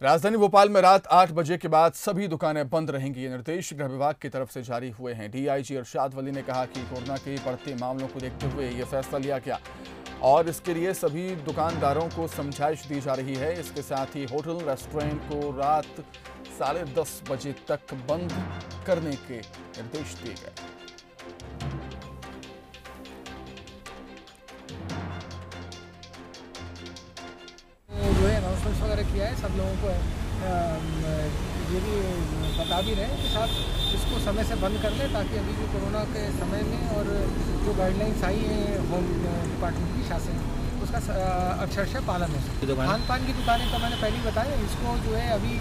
राजधानी भोपाल में रात 8 बजे के बाद सभी दुकानें बंद रहेंगी। ये निर्देश गृह विभाग की तरफ से जारी हुए हैं। डीआईजी अरशाद वली ने कहा कि कोरोना के बढ़ते मामलों को देखते हुए ये फैसला लिया गया और इसके लिए सभी दुकानदारों को समझाइश दी जा रही है। इसके साथ ही होटल रेस्टोरेंट को रात 10:30 बजे तक बंद करने के निर्देश दिए गए। अनाउंसमेंट्स वगैरह किया है, सब लोगों को ये भी बता भी रहे हैं कि साहब इसको समय से बंद कर लें ताकि अभी जो कोरोना के समय में और जो गाइडलाइंस आई हैं होम डिपार्टमेंट की शासन उसका अक्षरशः पालन हो सके। खान पान की दुकानें तो मैंने पहले ही बताया, इसको जो है अभी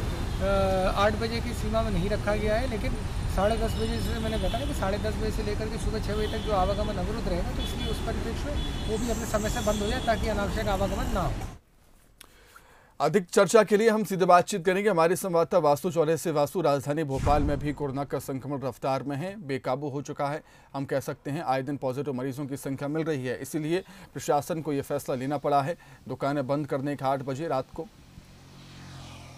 8 बजे की सीमा में नहीं रखा गया है, लेकिन 10:30 बजे से मैंने बताया कि 10:30 बजे से लेकर के सुबह 6 बजे तक जो आवागमन अवरुद्ध रहेगा, तो इसलिए उस परिप्रेक्ष्य में वो भी अपने समय से बंद हो जाए ताकि अनावश्यक आवागमन ना हो। अधिक चर्चा के लिए हम सीधे बातचीत करेंगे हमारे संवाददाता वासु चौले से। वासु, राजधानी भोपाल में भी कोरोना का संक्रमण रफ्तार में है, बेकाबू हो चुका है। हम कह सकते हैं आए दिन पॉजिटिव मरीजों की संख्या मिल रही है, इसीलिए प्रशासन को यह फैसला लेना पड़ा है दुकानें बंद करने का 8 बजे रात को।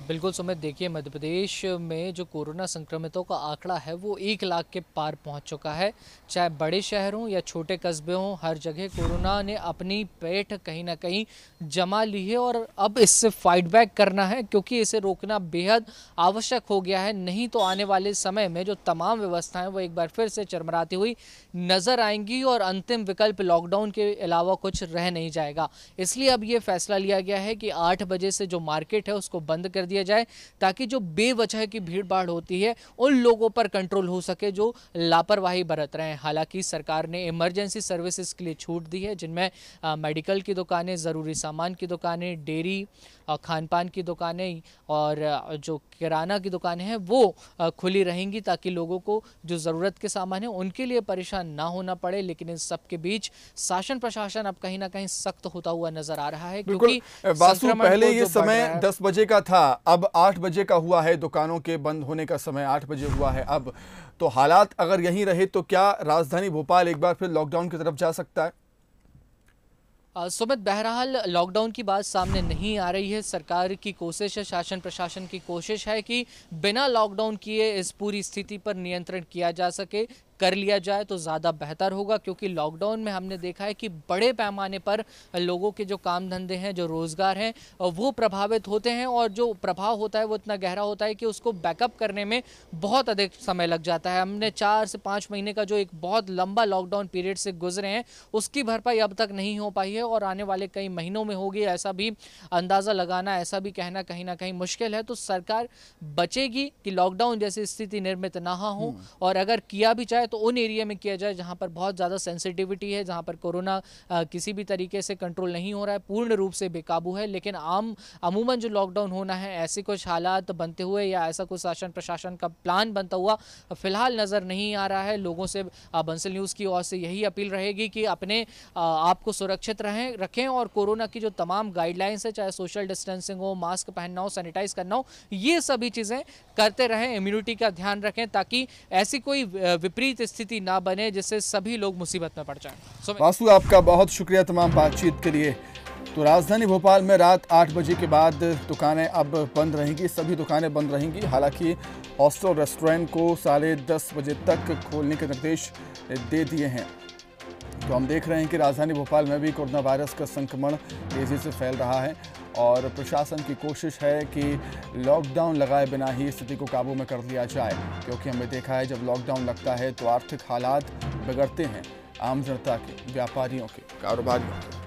बिल्कुल सुमित, देखिए मध्य प्रदेश में जो कोरोना संक्रमितों का आंकड़ा है वो 1 लाख के पार पहुंच चुका है। चाहे बड़े शहर हों या छोटे कस्बे हों, हर जगह कोरोना ने अपनी पेठ कहीं ना कहीं जमा ली है और अब इससे फाइट बैक करना है, क्योंकि इसे रोकना बेहद आवश्यक हो गया है। नहीं तो आने वाले समय में जो तमाम व्यवस्थाएं वो एक बार फिर से चरमराती हुई नजर आएंगी और अंतिम विकल्प लॉकडाउन के अलावा कुछ रह नहीं जाएगा। इसलिए अब ये फैसला लिया गया है कि 8 बजे से जो मार्केट है उसको बंद कर दिया जाए, ताकि जो बेवजह की भीड़ भाड़ होती है उन लोगों पर कंट्रोल हो सके जो लापरवाही बरत रहे हैं। हालांकि सरकार ने इमरजेंसी सर्विसेज के लिए छूट दी है, जिनमें मेडिकल की दुकानें, ज़रूरी सामान की दुकानें, डेयरी, खान पान की दुकानें और जो किराना की दुकानें हैं वो खुली रहेंगी, ताकि लोगों को जो ज़रूरत के सामान है उनके लिए परेशान ना होना पड़े। लेकिन इस सब के बीच शासन प्रशासन अब कहीं ना कहीं सख्त होता हुआ नजर आ रहा है, क्योंकि वासु, पहले ये समय 10 बजे का था, अब 8 बजे का हुआ है। दुकानों के बंद होने का समय 8 बजे हुआ है। अब तो हालात अगर यहीं रहे तो क्या राजधानी भोपाल एक बार फिर लॉकडाउन की तरफ जा सकता है? सुमित, बहरहाल लॉकडाउन की बात सामने नहीं आ रही है। सरकार की कोशिश है, शासन प्रशासन की कोशिश है कि बिना लॉकडाउन किए इस पूरी स्थिति पर नियंत्रण किया जा सके। कर लिया जाए तो ज़्यादा बेहतर होगा, क्योंकि लॉकडाउन में हमने देखा है कि बड़े पैमाने पर लोगों के जो काम धंधे हैं, जो रोज़गार हैं, वो प्रभावित होते हैं और जो प्रभाव होता है वो इतना गहरा होता है कि उसको बैकअप करने में बहुत अधिक समय लग जाता है। हमने 4 से 5 महीने का जो एक बहुत लंबा लॉकडाउन पीरियड से गुजरे हैं, उसकी भरपाई अब तक नहीं हो पाई है और आने वाले कई महीनों में होगी, ऐसा भी अंदाज़ा लगाना, ऐसा भी कहना कहीं ना कहीं मुश्किल है। तो सरकार बचेगी कि लॉकडाउन जैसी स्थिति निर्मित ना हो, और अगर किया भी जाए तो उन एरिया में किया जाए जहां पर बहुत ज़्यादा सेंसिटिविटी है, जहां पर कोरोना किसी भी तरीके से कंट्रोल नहीं हो रहा है, पूर्ण रूप से बेकाबू है। लेकिन अमूमन जो लॉकडाउन होना है, ऐसे कुछ हालात बनते हुए या ऐसा कुछ शासन प्रशासन का प्लान बनता हुआ फिलहाल नज़र नहीं आ रहा है। लोगों से बंसल न्यूज़ की ओर से यही अपील रहेगी कि अपने आप को सुरक्षित रखें और कोरोना की जो तमाम गाइडलाइंस है, चाहे सोशल डिस्टेंसिंग हो, मास्क पहनना हो, सैनिटाइज करना हो, ये सभी चीज़ें करते रहें, इम्यूनिटी का ध्यान रखें, ताकि ऐसी कोई विपरीत स्थिति ना बने जिससे सभी लोग मुसीबत में पड़ जाएं। वासु, आपका बहुत शुक्रिया तमाम बातचीत के लिए। तो राजधानी भोपाल में रात 8 बजे के बाद दुकानें अब बंद रहेंगी, सभी दुकानें बंद रहेंगी। हालांकि हॉस्टल रेस्टोरेंट को 10:30 बजे तक खोलने के निर्देश दे दिए हैं। तो हम देख रहे हैं कि राजधानी भोपाल में भी कोरोना वायरस का संक्रमण तेज़ी से फैल रहा है और प्रशासन की कोशिश है कि लॉकडाउन लगाए बिना ही स्थिति को काबू में कर लिया जाए, क्योंकि हमने देखा है जब लॉकडाउन लगता है तो आर्थिक हालात बिगड़ते हैं आम जनता के, व्यापारियों के, कारोबारियों के।